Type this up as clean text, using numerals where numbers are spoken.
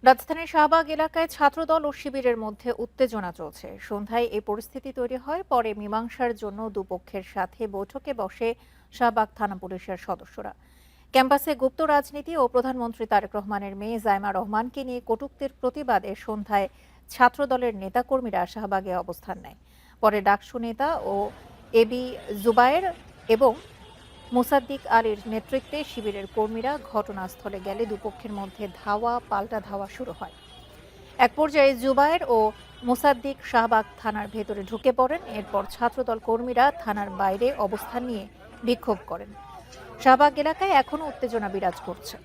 রাজধানীর শাহবাগ এলাকায় ছাত্রদল ও শিবিরের মধ্যে উত্তেজনা চলছে। সন্ধ্যায় এই পরিস্থিতি তৈরি হয়। পরে মীমাংসার জন্য দুপক্ষের সাথে বৈঠকে বসে শাহবাগ থানা পুলিশের সদস্যরা। ক্যাম্পাসে গুপ্ত রাজনীতি ও প্রধানমন্ত্রী তারেক রহমানের মেয়ে জাইমা রহমানকে নিয়ে কটূক্তির প্রতিবাদে সন্ধ্যায় ছাত্রদলের নেতাকর্মীরা শাহবাগে অবস্থান নেয়। পরে ডাকসু নেতা ও এবি জুবায়ের এবং মোসাদ্দিক আলীর নেতৃত্বে শিবিরের কর্মীরা ঘটনাস্থলে গেলে দুপক্ষের মধ্যে ধাওয়া পাল্টা ধাওয়া শুরু হয়। এক পর্যায়ে জুবায়ের ও মোসাদ্দিক শাহবাগ থানার ভেতরে ঢুকে পড়েন। এরপর ছাত্রদল কর্মীরা থানার বাইরে অবস্থান নিয়ে বিক্ষোভ করেন। শাহবাগ এলাকায় এখনও উত্তেজনা বিরাজ করছে।